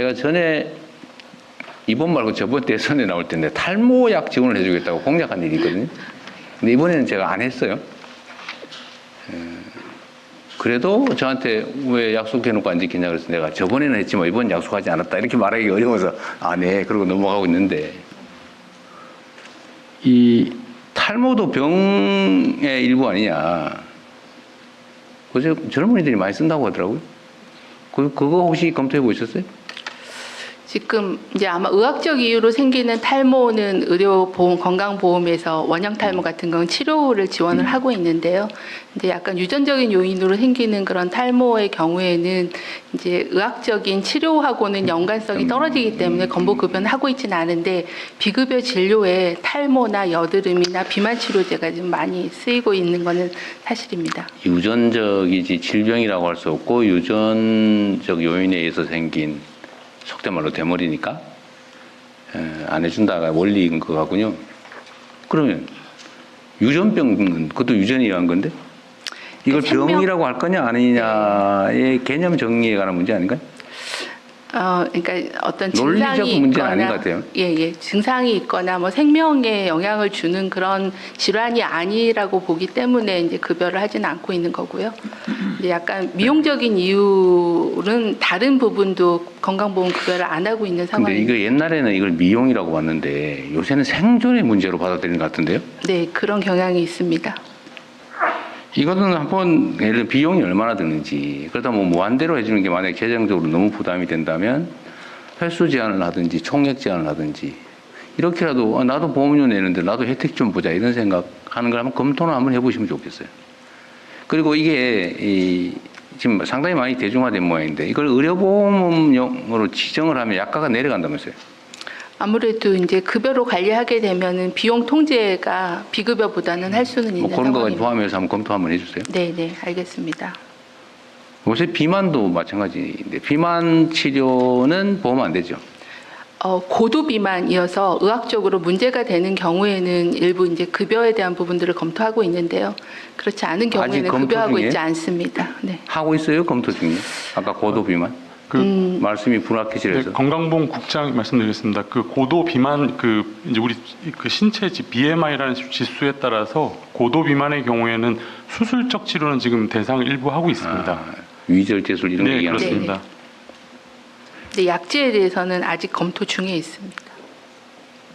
제가 전에 이번 말고 저번 대선에 나올 때인데 탈모약 지원을 해주겠다고 공약한 일이 있거든요. 근데 이번에는 제가 안 했어요. 그래도 저한테 왜 약속해놓고 안 지키냐 그래서 내가 저번에는 했지만 이번 약속하지 않았다 이렇게 말하기 어려워서 네 그러고 넘어가고 있는데, 이 탈모도 병의 일부 아니냐. 그래서 젊은이들이 많이 쓴다고 하더라고요. 그거 혹시 검토해 보셨어요? 지금 이제 아마 의학적 이유로 생기는 탈모는 의료보험, 건강보험에서 원형 탈모 같은 건 치료를 지원을 하고 있는데요. 이제 약간 유전적인 요인으로 생기는 그런 탈모의 경우에는 이제 의학적인 치료하고는 연관성이 떨어지기 때문에 건보급여는 하고 있지는 않은데, 비급여 진료에 탈모나 여드름이나 비만 치료제가 좀 많이 쓰이고 있는 것은 사실입니다. 유전적이지 질병이라고 할 수 없고 유전적 요인에 의해서 생긴, 속된 말로 대머리니까 안 해준다가 원리인 것 같군요. 그러면 유전병은 그것도 유전에 의한 건데 이걸 병이라고 할 거냐 아니냐의 개념 정리에 관한 문제 아닌가요? 그러니까 어떤 논리적 증상이 문제는 있거나, 아닌 것 같아요. 증상이 있거나 뭐 생명에 영향을 주는 그런 질환이 아니라고 보기 때문에 이제 급여를 하지는 않고 있는 거고요. 이제 약간 미용적인 이유는 다른 부분도 건강보험 급여를 안 하고 있는 근데 상황입니다. 이거 옛날에는 이걸 미용이라고 봤는데 요새는 생존의 문제로 받아들이는 것 같은데요? 네, 그런 경향이 있습니다. 이거는 한번 예를 들어 비용이 얼마나 드는지, 그러다 뭐 무한대로 해주는 게 만약에 재정적으로 너무 부담이 된다면 횟수 제한을 하든지 총액 제한을 하든지 이렇게라도 나도 보험료 내는데 나도 혜택 좀 보자 이런 생각하는 걸 한번 검토는 한번 해보시면 좋겠어요. 그리고 이게 지금 상당히 많이 대중화된 모양인데 이걸 의료보험용으로 지정을 하면 약가가 내려간다면서요. 아무래도 이제 급여로 관리하게 되면은 비용 통제가 비급여보다는 할 수는 있는 뭐 그런 거까지 상황입니다. 포함해서 한번 검토 한번 해주세요. 네, 네, 알겠습니다. 요새 비만도 마찬가지인데 비만 치료는 보험 안 되죠. 고도 비만이어서 의학적으로 문제가 되는 경우에는 일부 이제 급여에 대한 부분들을 검토하고 있는데요. 그렇지 않은 경우에는 검토 급여하고 중이에요? 있지 않습니다. 네. 하고 있어요? 검토 중이에요? 아까 고도 비만? 말씀이 불확실해서. 네, 건강보험국장 말씀드리겠습니다. 그 고도 비만 이제 우리 그 신체지 BMI라는 지수에 따라서 고도 비만의 경우에는 수술적 치료는 지금 대상을 일부 하고 있습니다. 위절제술 이런 거 네, 얘기하는 거예요? 그렇습니다. 근데 약제에 대해서는 아직 검토 중에 있습니다.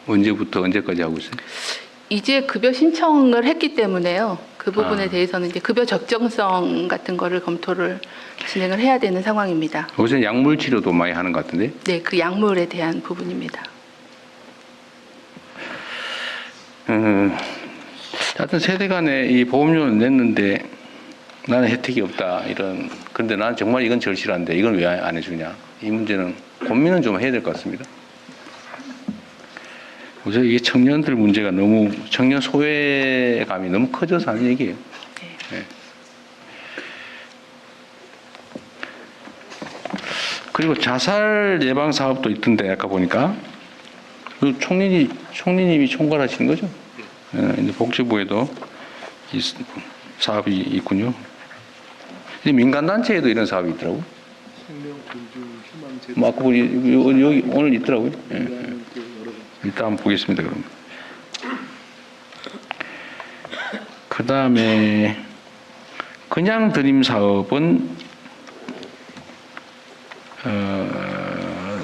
언제부터 언제까지 하고 있어요? 이제 급여 신청을 했기 때문에요. 그 부분에 대해서는 이제 급여 적정성 같은 거를 검토를 진행을 해야 되는 상황입니다. 요새 약물 치료도 많이 하는 것 같은데? 네, 그 약물에 대한 부분입니다. 하여튼 세대 간에 이 보험료를 냈는데 나는 혜택이 없다 이런. 그런데 나는 정말 이건 절실한데 이걸 왜 안 해주냐. 이 문제는 고민은 좀 해야 될 것 같습니다. 요새 이게 청년들 문제가 너무, 청년 소외감이 너무 커져서 하는 얘기예요. 네. 그리고 자살 예방 사업도 있던데 아까 보니까 그 총리님이 총괄하시는 거죠? 이제 복지부에도 이 사업이 있군요. 민간 단체에도 이런 사업이 있더라고. 뭐 아까 보니 여기 오늘 있더라고요. 일단 한번 보겠습니다. 그럼. 그 다음에 그냥 드림 사업은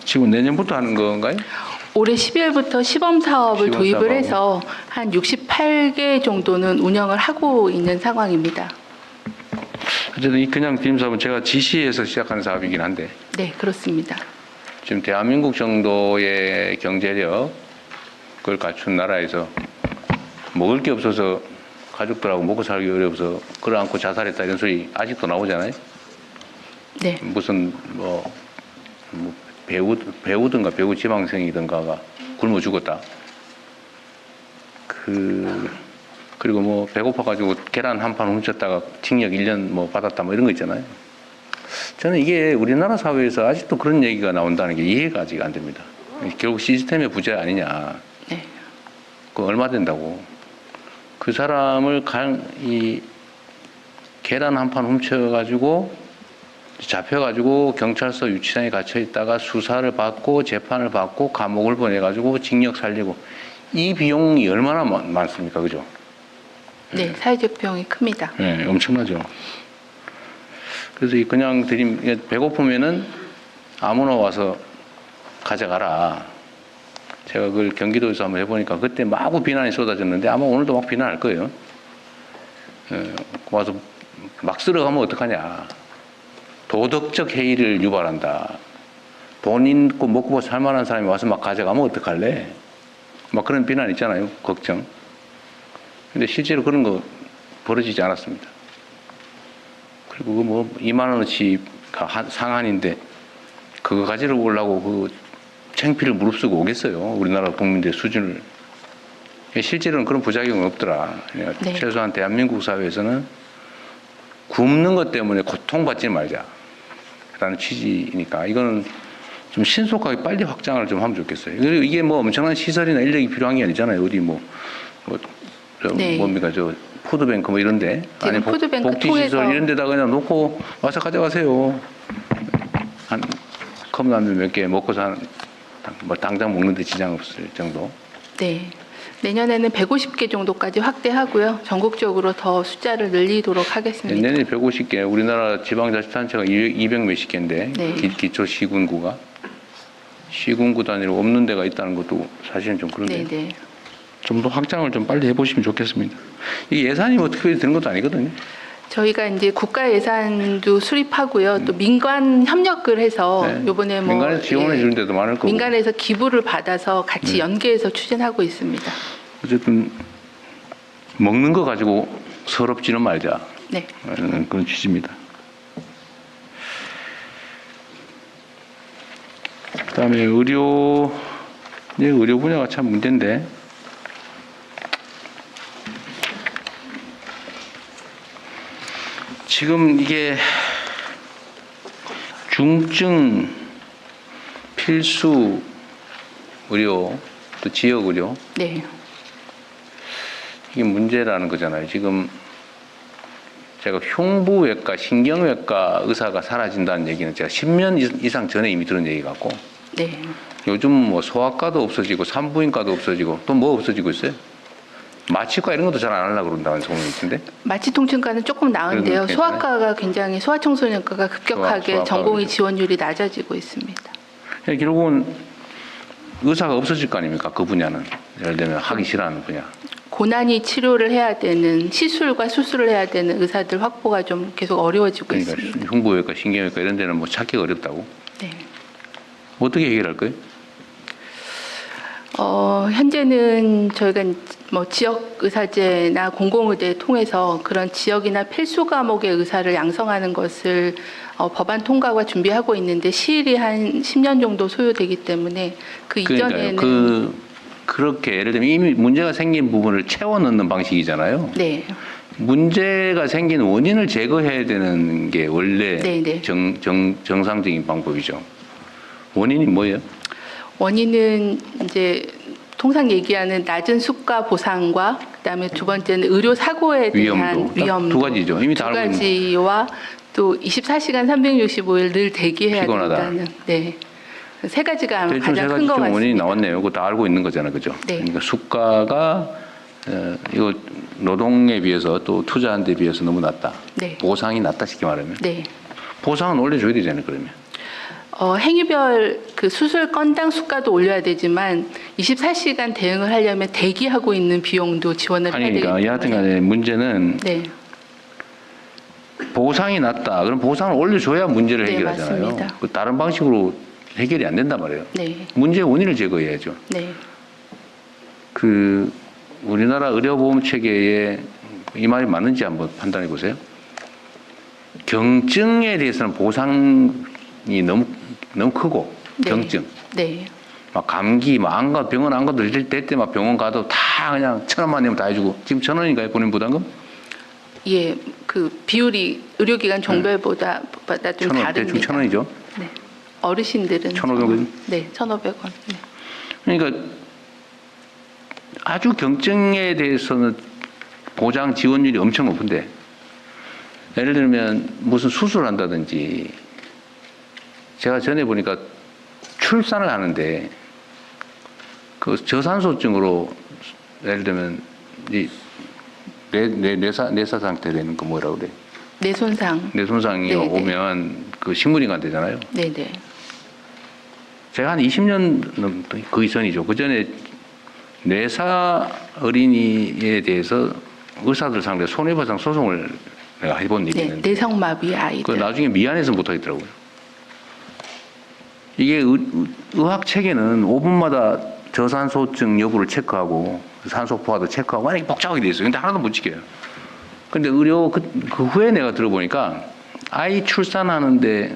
지금 내년부터 하는 건가요? 올해 12월부터 시범 사업을 시범 도입을 사업하고. 해서 한 68개 정도는 운영을 하고 있는 상황입니다. 어쨌든 이 그냥 드림 사업은 제가 지시해서 시작한 사업이긴 한데 네, 그렇습니다. 지금 대한민국 정도의 경제력 그걸 갖춘 나라에서 먹을 게 없어서 가족들하고 먹고 살기 어려워서 그러안고 자살했다 이런 소리 아직도 나오잖아요. 네. 무슨 뭐 배우든가 배우 지망생이든가가 굶어 죽었다. 그리고 뭐 배고파가지고 계란 한 판 훔쳤다가 징역 1년 뭐 받았다 뭐 이런 거 있잖아요. 저는 이게 우리나라 사회에서 아직도 그런 얘기가 나온다는 게 이해가 아직 안 됩니다. 결국 시스템의 부재 아니냐. 네. 그 얼마 된다고. 그 사람을 이 계란 한 판 훔쳐가지고 잡혀가지고 경찰서 유치장에 갇혀 있다가 수사를 받고 재판을 받고 감옥을 보내가지고 징역 살리고 이 비용이 얼마나 많습니까, 그죠? 네, 사회적 비용이 큽니다. 네, 엄청나죠. 그래서 그냥 배고프면은 아무나 와서 가져가라. 제가 그걸 경기도에서 한번 해보니까 그때 마구 비난이 쏟아졌는데 아마 오늘도 막 비난할 거예요. 와서 막 쓸어가면 어떡하냐. 도덕적 해이를 유발한다. 돈 있고 먹고 살만한 사람이 와서 막 가져가면 어떡할래? 막 그런 비난 있잖아요. 걱정. 근데 실제로 그런 거 벌어지지 않았습니다. 그리고 뭐 2만 원어치가 상한인데 그거 가지러 오려고 그 창피를 무릅쓰고 오겠어요. 우리나라 국민들 수준을. 실제로는 그런 부작용은 없더라. 네. 최소한 대한민국 사회에서는 굶는 것 때문에 고통받지 말자. 라는 취지니까 이거는 좀 신속하게 빨리 확장을 좀 하면 좋겠어요. 그리고 이게 뭐 엄청난 시설이나 인력이 필요한 게 아니잖아요. 어디 네. 뭡니까 푸드뱅크 뭐 이런데 지금 푸드뱅크 복지시설 통해서 이런 데다 그냥 놓고 와서 가져가세요. 한 컵라면 몇 개 먹고 뭐 당장 먹는데 지장 없을 정도. 네. 내년에는 150개 정도까지 확대하고요. 전국적으로 더 숫자를 늘리도록 하겠습니다. 내년에 150개, 우리나라 지방자치단체가 200 몇십 개인데 네. 기초 시군구가 시군구 단위로 없는 데가 있다는 것도 사실은 좀 그런데 네, 네. 좀 더 확장을 좀 빨리 해보시면 좋겠습니다. 이게 예산이 뭐 특별히 드는 것도 아니거든요. 저희가 이제 국가 예산도 수립하고요. 또 민간 협력을 해서 이번에 뭐 민간에서 지원해 주는 데도 많을 거고. 민간에서 기부를 받아서 같이 연계해서 추진하고 있습니다. 어쨌든 먹는 거 가지고 서럽지는 말자. 네. 그런 취지입니다. 그다음에 의료 분야가 참 문제인데 지금 이게 중증 필수 의료 또 지역 의료 네. 이게 문제라는 거잖아요. 지금 제가 흉부외과, 신경외과 의사가 사라진다는 얘기는 제가 10년 이상 전에 이미 들은 얘기 같고 네. 요즘 뭐 소아과도 없어지고 산부인과도 없어지고 또 뭐 없어지고 있어요? 마취과 이런 것도 잘 안 하려고 그런다는 소문이 있던데. 마취통증과는 조금 나은데요. 그래도 소아과가 굉장히 소아청소년과가 급격하게 소아과 전공의 그렇죠. 지원율이 낮아지고 있습니다. 결국은 의사가 없어질 거 아닙니까? 그 분야는. 예를 들면 하기 싫어하는 분야. 고난이 치료를 해야 되는 시술과 수술을 해야 되는 의사들 확보가 좀 계속 어려워지고 그러니까 있습니다. 흉부외과, 신경외과 이런 데는 뭐 찾기가 어렵다고. 네. 어떻게 해결할 거예요? 현재는 저희가 뭐 지역 의사제나 공공의대 통해서 그런 지역이나 필수 과목의 의사를 양성하는 것을 법안 통과가 준비하고 있는데 시일이 한 10년 정도 소요되기 때문에 그 이전에는 그렇게 예를 들면 이미 문제가 생긴 부분을 채워 넣는 방식이잖아요. 네. 문제가 생긴 원인을 제거해야 되는 게 원래 네. 정상적인 방법이죠. 원인이 뭐예요? 원인은 이제 통상 얘기하는 낮은 수가 보상과 그다음에 두 번째는 의료 사고에 대한 위험도 두 가지죠. 이미 두 다 알고 있는. 가지와 또 24시간 365일 늘 대기해야 피곤하다. 된다는 네. 세 가지가 아마 대충 세 가장 가지 큰 것 좀 원인이 같습니다. 나왔네요. 그거 다 알고 있는 거잖아요, 그죠? 네. 그러니까 수가가 이거 노동에 비해서 또 투자한 데 비해서 너무 낮다. 네. 보상이 낮다 쉽게 말하면. 네. 보상은 올려줘야 되잖아요, 그러면. 행위별 그 수술 건당 수가도 올려야 되지만 24시간 대응을 하려면 대기하고 있는 비용도 지원을 해야 되기 그러니까 때문에 여하튼간에 문제는 네. 보상이 낮다. 그럼 보상을 올려줘야 문제를 네, 해결하잖아요. 맞습니다. 그 다른 방식으로 해결이 안 된단 말이에요. 네. 문제의 원인을 제거해야죠. 네. 그 우리나라 의료보험 체계에 이 말이 맞는지 한번 판단해 보세요. 경증에 대해서는 보상이 너무 크고 네. 경증. 네. 막 감기, 막 안 가, 병원 안 가도 될 때 막 병원 가도 다 그냥 1,000원만 내면 다 해주고. 지금 1,000원인가요? 본인 부담금? 예, 그 비율이 의료기관 종별보다 좀 1,000원, 다릅니다. 대충 1,000원이죠. 네. 어르신들은 1,500원? 네, 1,500원. 네. 그러니까 아주 경증에 대해서는 보장 지원율이 엄청 높은데 예를 들면 무슨 수술을 한다든지 제가 전에 보니까 출산을 하는데 그 저산소증으로 예를 들면 이 뇌사 상태 되는 거 뭐라고 그래? 뇌손상. 뇌손상이 네네. 오면 그 식물인간 되잖아요. 네네. 제가 한 20년 그 이전이죠. 그 전에 뇌사 어린이에 대해서 의사들 상대 손해배상 소송을 내가 해본 일이 네, 있는데 내성마비 그 아이들. 나중에 미안해서 못 하겠더라고요. 이게 의학 체계는 5분마다 저산소증 여부를 체크하고 산소 포화도 체크하고 완전히 복잡하게 돼 있어요. 근데 하나도 못 지켜요. 근데 의료 그 후에 내가 들어보니까 아이 출산하는데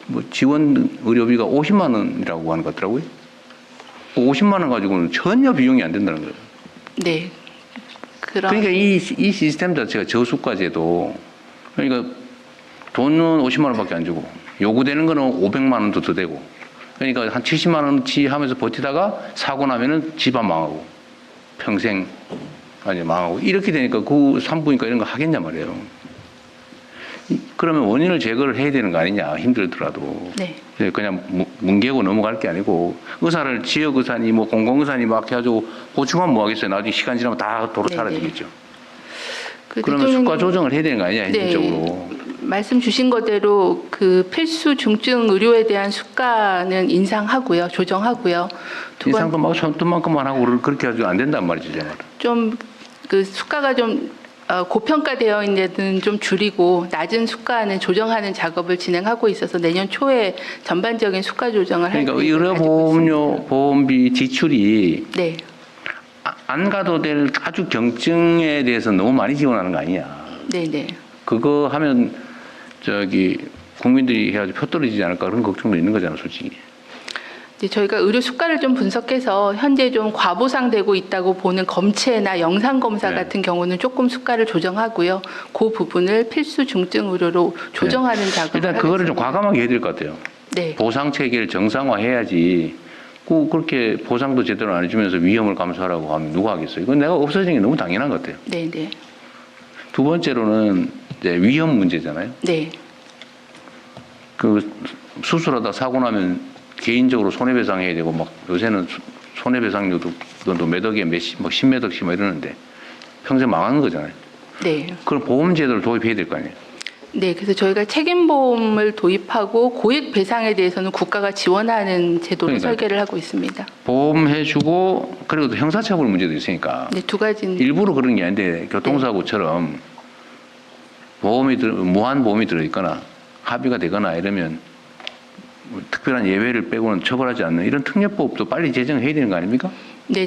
뭐 지원 의료비가 50만 원이라고 하는 것 같더라고요. 50만 원 가지고는 전혀 비용이 안 된다는 거예요. 네. 그러니까 이 시스템 자체가 저수가제도 그러니까 돈은 50만 원밖에 안 주고 요구되는 거는 500만 원도 더 되고 그러니까 한 70만 원치 하면서 버티다가 사고 나면은 집안 망하고 평생 아니 망하고 이렇게 되니까 그 산부인과 이런 거 하겠냐 말이에요. 그러면 원인을 제거를 해야 되는 거 아니냐 힘들더라도 네. 그냥 뭉개고 넘어갈 게 아니고 의사를 지역 의사니 뭐 공공 의사니 막 해가지고 보충하면 뭐 하겠어요. 나중에 시간 지나면 다 도로 사라지겠죠. 그러면 수가 조정을 해야 되는 거 아니냐 현실적으로. 말씀 주신 거대로 그 필수 중증 의료에 대한 수가는 인상하고요, 조정하고요. 인상도 막 손톱만큼만 하고 그렇게 해가지고 안 된단 말이죠, 저는. 좀그 수가가 좀 고평가되어 있는 데는 좀 줄이고 낮은 수가는 조정하는 작업을 진행하고 있어서 내년 초에 전반적인 수가 조정을 할 그러니까 계획을 가지고 의료보험료 있습니다. 보험비 지출이 네, 안 가도 될 아주 경증에 대해서 너무 많이 지원하는 거 아니냐. 네, 네. 그거 하면 국민들이 해가지고 표 떨어지지 않을까 그런 걱정도 있는 거잖아, 솔직히. 이제 저희가 의료 수가를 좀 분석해서 현재 좀 과보상되고 있다고 보는 검체나 영상 검사 네. 같은 경우는 조금 수가를 조정하고요. 그 부분을 필수 중증 의료로 조정하는 작업을 일단 그거를 좀 하겠습니다. 과감하게 해야 될 것 같아요. 네, 보상 체계를 정상화해야지. 그렇게 보상도 제대로 안 해주면서 위험을 감수하라고 하면 누가 하겠어요? 이건 내가 없어지는 게 너무 당연한 것 같아요. 네, 네, 두 번째로는 이제 위험 문제잖아요. 네, 그 수술하다 사고 나면 개인적으로 손해배상 해야 되고 막 요새는 손해배상료도 몇 억에 막 10몇 억씩 막 이러는데 평생 망하는 거잖아요. 네. 그럼 보험제도를 도입해야 될 거 아니에요. 네, 그래서 저희가 책임보험을 도입하고 고액 배상에 대해서는 국가가 지원하는 제도를 그러니까요. 설계를 하고 있습니다. 보험해주고 그리고 또 형사처벌 문제도 있으니까 네, 두 가지는 일부러 그런 게 아닌데 교통사고처럼 무한 보험이 들어있거나 합의가 되거나 이러면 특별한 예외를 빼고는 처벌하지 않는 이런 특례법도 빨리 제정해야 되는 거 아닙니까? 네,